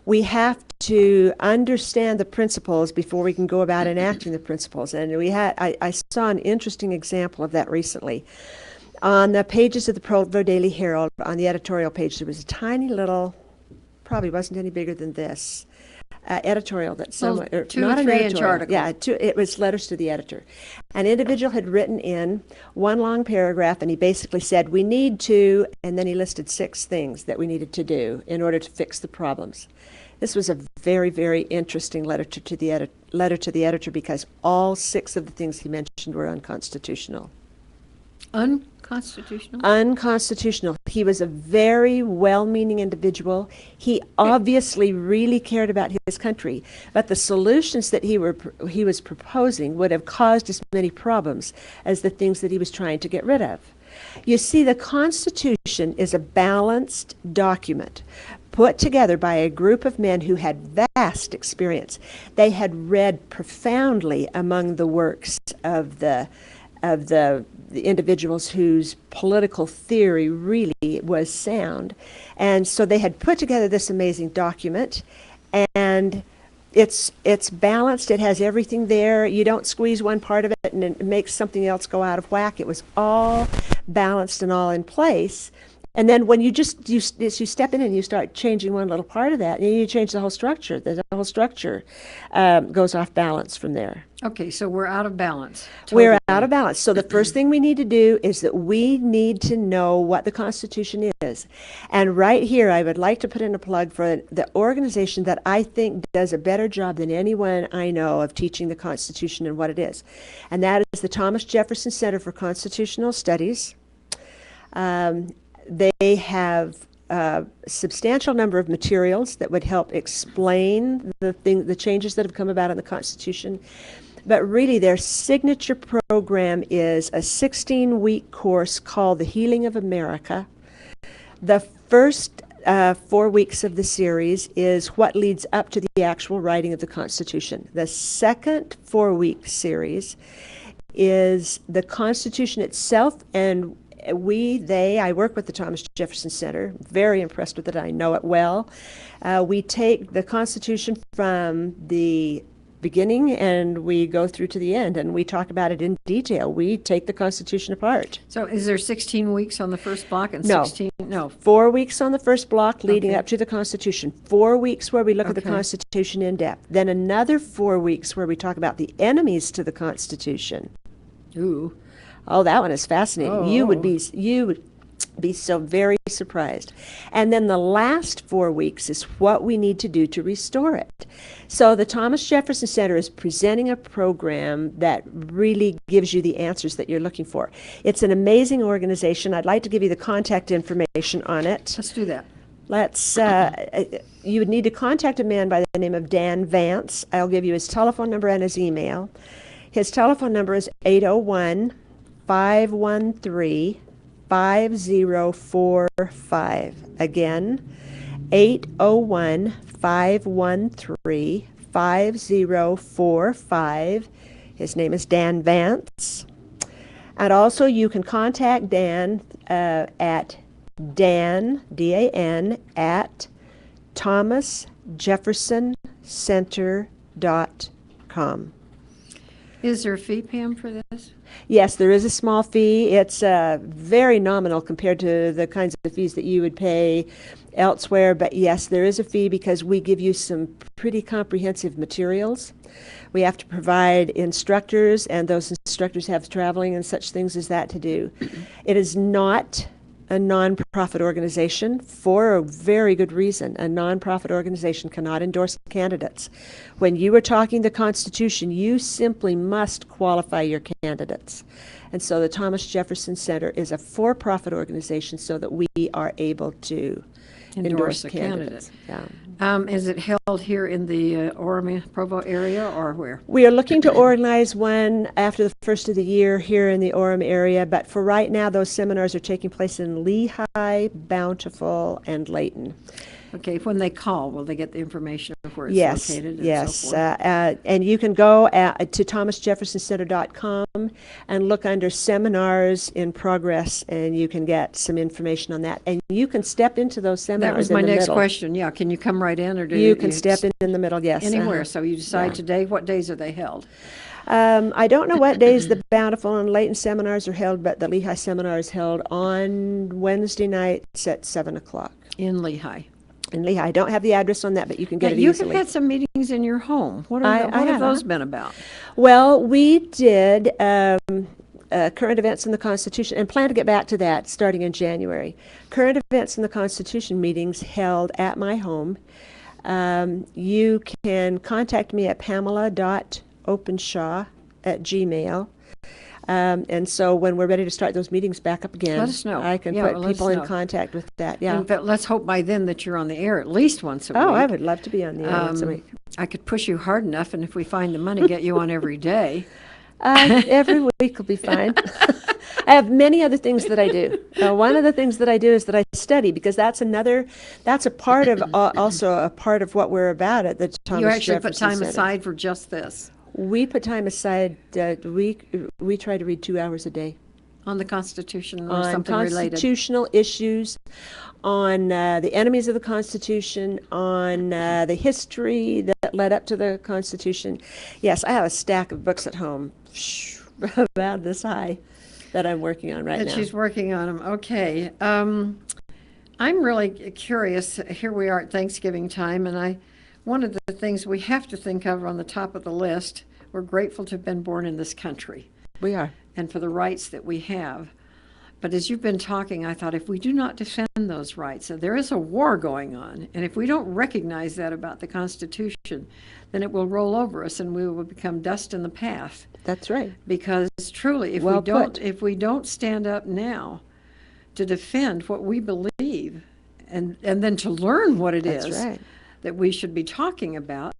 We have to understand the principles before we can go about enacting the principles. And I saw an interesting example of that recently. On the pages of the Provo Daily Herald, on the editorial page, there was a tiny little, probably wasn't any bigger than this, editorial that someone, Well, 2 or not an 3 inch editorial, article. yeah, it was letters to the editor. An individual had written in one long paragraph, and he basically said, we need to, and then he listed 6 things that we needed to do in order to fix the problems. This was a very, very interesting letter to the editor because all 6 of the things he mentioned were unconstitutional. Unconstitutional? Unconstitutional. He was a very well-meaning individual. He obviously really cared about his country, but the solutions that he was proposing would have caused as many problems as the things that he was trying to get rid of. You see, the Constitution is a balanced document put together by a group of men who had vast experience. They had read profoundly among the works of the individuals whose political theory really was sound. And so they had put together this amazing document, and it's balanced. It has everything there. You don't squeeze one part of it and it makes something else go out of whack. It was all balanced and all in place. And then when you step in and you start changing one little part of that, and you change the whole structure. The whole structure goes off balance from there. Okay, so we're out of balance. We're Totally. out of balance. So the first thing we need to do is that we need to know what the Constitution is. And right here, I would like to put in a plug for the organization that I think does a better job than anyone I know of teaching the Constitution and what it is. And that is the Thomas Jefferson Center for Constitutional Studies. They have a substantial number of materials that would help explain the changes that have come about in the Constitution. But really, their signature program is a 16-week course called The Healing of America. The first 4 weeks of the series is what leads up to the actual writing of the Constitution. The second 4-week series is the Constitution itself, and I work with the Thomas Jefferson Center, very impressed with it, I know it well. We take the Constitution from the beginning and we go through to the end and we talk about it in detail. We take the Constitution apart. So is there 16 weeks on the first block and No. 16? No. 4 weeks on the first block leading Okay. up to the Constitution. 4 weeks where we look at the Okay. Constitution in depth. Then another 4 weeks where we talk about the enemies to the Constitution. Ooh. Oh, that one is fascinating. Oh. You would be so very surprised. And then the last 4 weeks is what we need to do to restore it. So the Thomas Jefferson Center is presenting a program that really gives you the answers that you're looking for. It's an amazing organization. I'd like to give you the contact information on it. Let's do that. You would need to contact a man by the name of Dan Vance. I'll give you his telephone number and his email. His telephone number is 801-513-5045. Again, 801-513-5045. His name is Dan Vance. And also you can contact Dan at Dan, D-A-N, at thomasjeffersoncenter.com. Is there a fee, Pam, for this? Yes, there is a small fee. It's very nominal compared to the kinds of fees that you would pay elsewhere. But yes, there is a fee because we give you some pretty comprehensive materials. We have to provide instructors, and those instructors have traveling and such things as that to do. It is not a nonprofit organization for a very good reason. A nonprofit organization cannot endorse candidates. When you are talking the Constitution, you simply must qualify your candidates. And so the Thomas Jefferson Center is a for-profit organization so that we are able to endorse a candidates. candidate. Yeah. Is it held here in the Orem, Provo area, or where? We are looking to organize one after the first of the year here in the Orem area, but for right now, those seminars are taking place in Lehigh, Bountiful, and Layton. Okay, when they call, will they get the information of where it's Yes, located and yes. so forth? And you can go to thomasjeffersoncenter.com and look under seminars in progress, and you can get some information on that. And you can step into those seminars That was in my the next middle. question. Yeah, can you come right in, or do You can step in the middle, yes. anywhere? So you decide Yeah. today. What days are they held? I don't know what days the Bountiful and Layton seminars are held, but the Lehigh seminar is held on Wednesday nights at 7 o'clock. In Lehigh. In Lehigh. I don't have the address on that, but you can get Now, it you've easily. had some meetings in your home. What I have have. those been about? Well, we did current events in the Constitution, and plan to get back to that starting in January. Current events in the Constitution meetings held at my home. You can contact me at pamela.openshaw@gmail. And so when we're ready to start those meetings back up again, Let us know. I can Yeah, put let us people in know. contact with that. Yeah. In fact, let's hope by then that you're on the air at least once a week. Oh, I would love to be on the air once a week. I could push you hard enough, and if we find the money, get you on every day. Every week will be fine. I have many other things that I do. One of the things that I do is that I study, because that's a part of, also a part of what we're about at the Thomas You actually put Jefferson time Center. aside for just this We put time aside, we try to read 2 hours a day. on the Constitution or On something related. constitutional issues, on the enemies of the Constitution, on the history that led up to the Constitution. Yes, I have a stack of books at home about this high that I'm working on right And now. she's working on them. Okay. I'm really curious. Here we are at Thanksgiving time, and one of the things we have to think of on the top of the list, we're grateful to have been born in this country We are. and for the rights that we have. But as you've been talking, I thought if we do not defend those rights, there is a war going on, and if we don't recognize that about the Constitution, then it will roll over us and we will become dust in the path. That's right. Because truly, Well put. if we don't stand up now to defend what we believe and then to learn what it That's is right. that we should be talking about,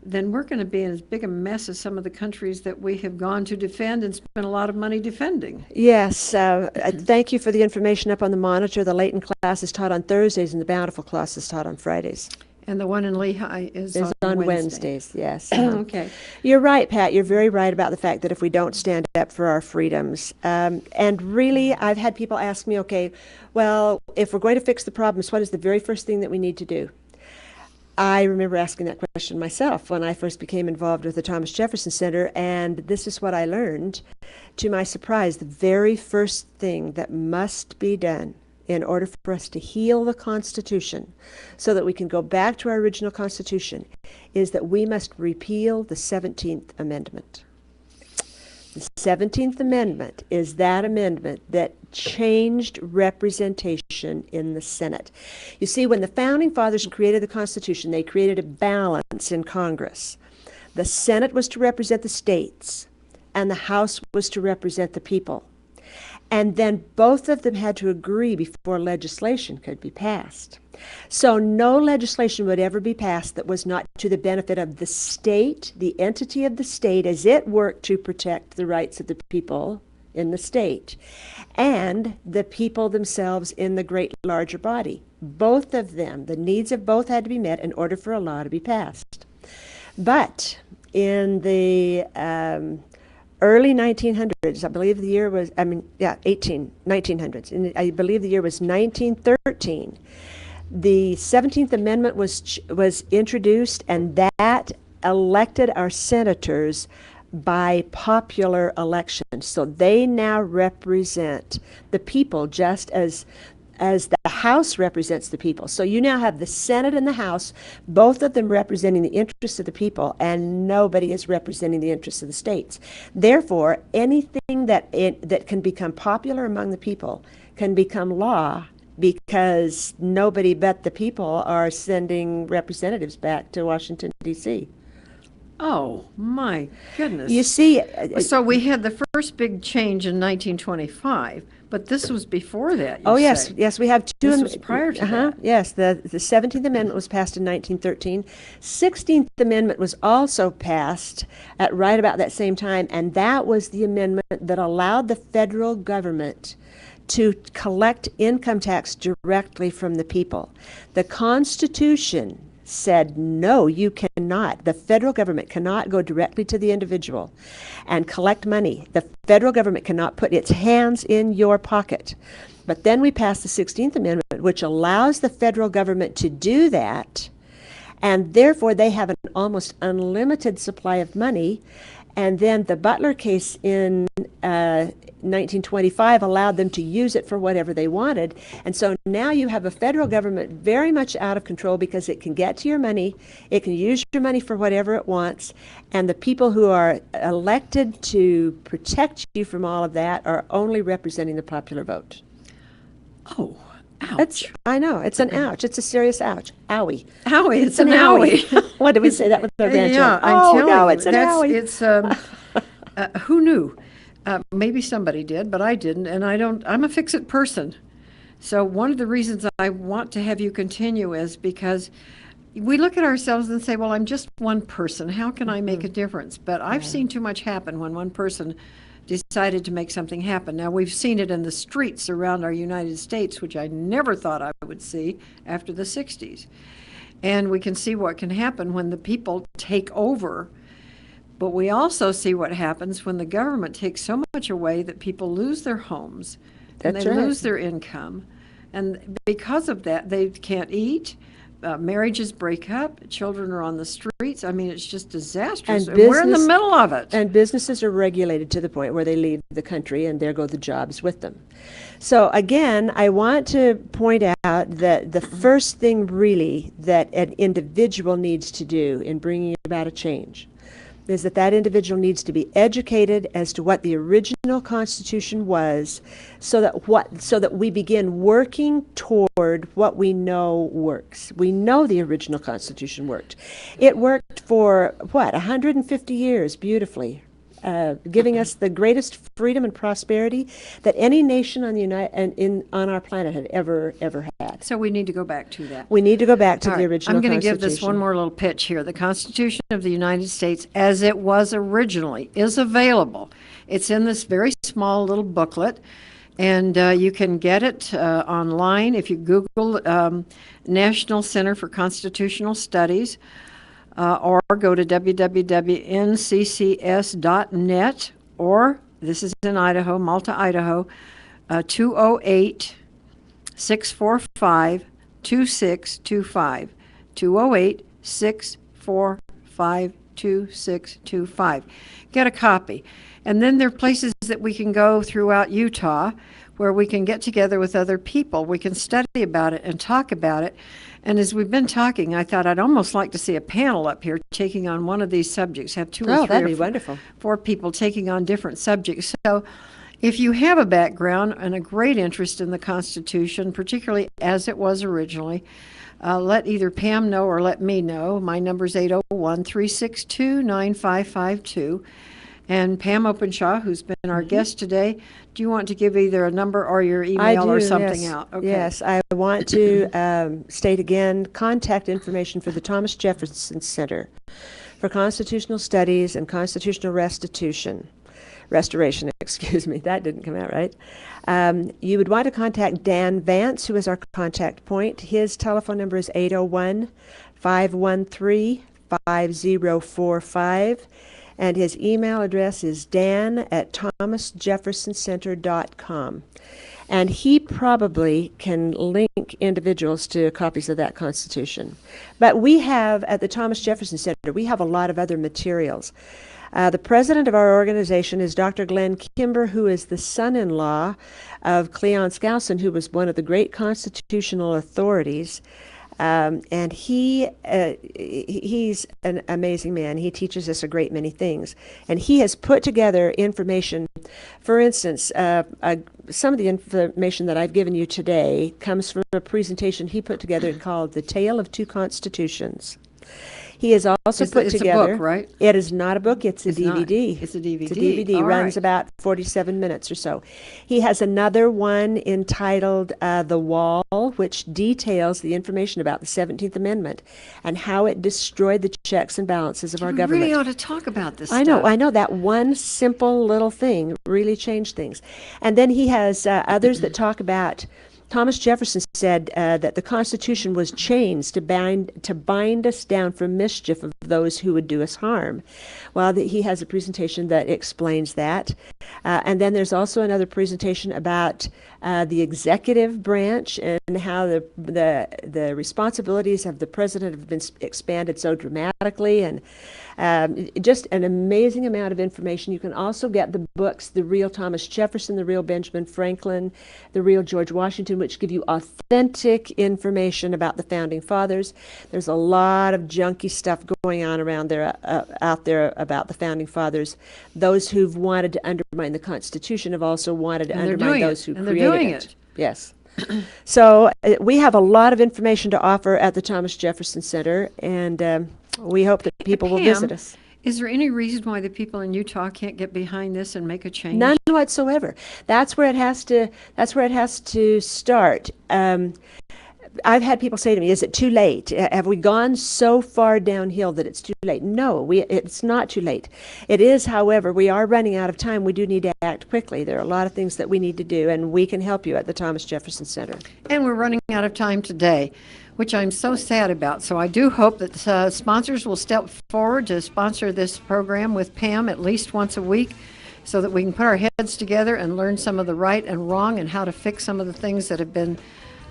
then we're going to be in as big a mess as some of the countries that we have gone to defend and spent a lot of money defending. Yes, thank you for the information up on the monitor. The Layton class is taught on Thursdays and the Bountiful class is taught on Fridays. And the one in Lehigh is It's on on Wednesday. Wednesdays, yes. Okay. You're right, Pat. You're very right about the fact that if we don't stand up for our freedoms, and really, I've had people ask me, okay, well, if we're going to fix the problems, what is the very first thing that we need to do? I remember asking that question myself when I first became involved with the Thomas Jefferson Center, and this is what I learned. To my surprise, the very first thing that must be done in order for us to heal the Constitution so that we can go back to our original Constitution is that we must repeal the 17th Amendment. The 17th Amendment is that amendment that changed representation in the Senate. You see, when the Founding Fathers created the Constitution, they created a balance in Congress. The Senate was to represent the states, and the House was to represent the people. And then both of them had to agree before legislation could be passed. So no legislation would ever be passed that was not to the benefit of the state, the entity of the state, as it worked to protect the rights of the people in the state, and the people themselves in the great larger body. Both of them, the needs of both had to be met in order for a law to be passed. But in the early 1900s, I believe the year was, 1900s, and I believe the year was 1913, the 17th Amendment was introduced, and that elected our senators by popular election. So they now represent the people just as the House represents the people. So you now have the Senate and the House, both of them representing the interests of the people, and nobody is representing the interests of the states. Therefore, anything that can become popular among the people can become law, because nobody but the people are sending representatives back to Washington, D.C. Oh, my goodness. You see, So we had the first big change in 1925, but this was before that, you yes, say. yes, we have two. This was prior to that. Yes, the 17th Amendment was passed in 1913. 16th Amendment was also passed at right about that same time, and that was the amendment that allowed the federal government to collect income tax directly from the people. The Constitution said, no, you cannot. The federal government cannot go directly to the individual and collect money. The federal government cannot put its hands in your pocket. But then we passed the 16th Amendment, which allows the federal government to do that, and therefore they have an almost unlimited supply of money. And then the Butler case in 1925 allowed them to use it for whatever they wanted. And so now you have a federal government very much out of control because it can get to your money, it can use your money for whatever it wants, and the people who are elected to protect you from all of that are only representing the popular vote. Oh, ouch. I know, it's an ouch. It's a serious ouch. Owie. Owie, it's an owie. What did we say that with our grandchildren? Yeah, I'm telling you. It's an owie. It's, who knew? Maybe somebody did, but I didn't, and I'm a fix-it person. So one of the reasons I want to have you continue is because we look at ourselves and say, well, I'm just one person. How can I make a difference? But I've seen too much happen when one person decided to make something happen. Now, we've seen it in the streets around our United States, which I never thought I would see after the 60s. And we can see what can happen when the people take over. But we also see what happens when the government takes so much away that people lose their homes and they lose their income. And because of that, they can't eat, marriages break up, children are on the streets. I mean, it's just disastrous. And We're in the middle of it. And businesses are regulated to the point where they leave the country, and there go the jobs with them. So again, I want to point out that the first thing really that an individual needs to do in bringing about a change is that individual needs to be educated as to what the original Constitution was, so that we begin working toward what we know works. We know the original Constitution worked. It worked for 150 years beautifully, giving us the greatest freedom and prosperity that any nation on on our planet had ever had. So we need to go back to that. We need to go back to All the right, original I'm going to Constitution. give this one more little pitch here. The Constitution of the United States, as it was originally, is available. It's in this very small little booklet, and you can get it online if you Google National Center for Constitutional Studies, or go to www.nccs.net, or this is in Idaho, Malta, Idaho, 208-645-2625, 208-645-2625. Get a copy. And then there are places that we can go throughout Utah where we can get together with other people. We can study about it and talk about it. And as we've been talking, I thought I'd almost like to see a panel up here taking on one of these subjects, have two or three that'd or be wonderful. four people taking on different subjects. So if you have a background and a great interest in the Constitution, particularly as it was originally, let either Pam know or let me know. My number is 801-362-9552. And Pam Openshaw, who's been our guest today, do you want to give either a number or your email or something yes. out? Okay. Yes, I want to state again contact information for the Thomas Jefferson Center for Constitutional Studies and Constitutional Restoration, excuse me, that didn't come out right. You would want to contact Dan Vance, who is our contact point. His telephone number is 801-513-5045. And his email address is dan@thomasjeffersoncenter.com. And he probably can link individuals to copies of that Constitution. But we have, at the Thomas Jefferson Center, we have a lot of other materials. The president of our organization is Dr. Glenn Kimber, who is the son-in-law of Cleon Skousen, who was one of the great constitutional authorities. And he's an amazing man. He teaches us a great many things. And he has put together information. For instance, some of the information that I've given you today comes from a presentation he put together called The Tale of Two Constitutions. He has also put together... It's a book, right? It is not a book, it's a Not. DVD. It's a DVD. It's a DVD, All runs right. about 47 minutes or so. He has another one entitled The Wall, which details the information about the 17th Amendment and how it destroyed the checks and balances of our government. We really ought to talk about this I stuff. know. That one simple little thing really changed things. And then he has others that talk about... Thomas Jefferson said that the Constitution was chains to bind us down from mischief of those who would do us harm. Well, he has a presentation that explains that. And then there's also another presentation about the executive branch and how the responsibilities of the president have been expanded so dramatically, and just an amazing amount of information. You can also get the books, The Real Thomas Jefferson, The Real Benjamin Franklin, The Real George Washington, which give you authentic information about the Founding Fathers. There's a lot of junky stuff going on around there, out there about the Founding Fathers. Those who've wanted to undermine the Constitution have also wanted to undermine those who created it. Yes. So we have a lot of information to offer at the Thomas Jefferson Center, and we hope that people will visit us. Is there any reason why the people in Utah can't get behind this and make a change? None whatsoever. That's where it has to start. I've had people say to me, is it too late? Have we gone so far downhill that it's too late? No, it's not too late. It is, however, we are running out of time. We do need to act quickly. There are a lot of things that we need to do, and we can help you at the Thomas Jefferson Center. And we're running out of time today, which I'm so sad about. So I do hope that sponsors will step forward to sponsor this program with Pam at least once a week, so that we can put our heads together and learn some of the right and wrong and how to fix some of the things that have been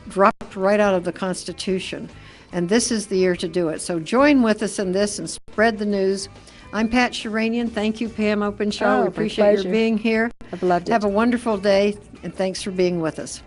dropped right out of the Constitution. and this is the year to do it. So join with us in this and spread the news. I'm Pat Sheranian. Thank you, Pam Openshaw. Oh, We my appreciate your pleasure. being here. I've loved it. Have a wonderful day, and thanks for being with us.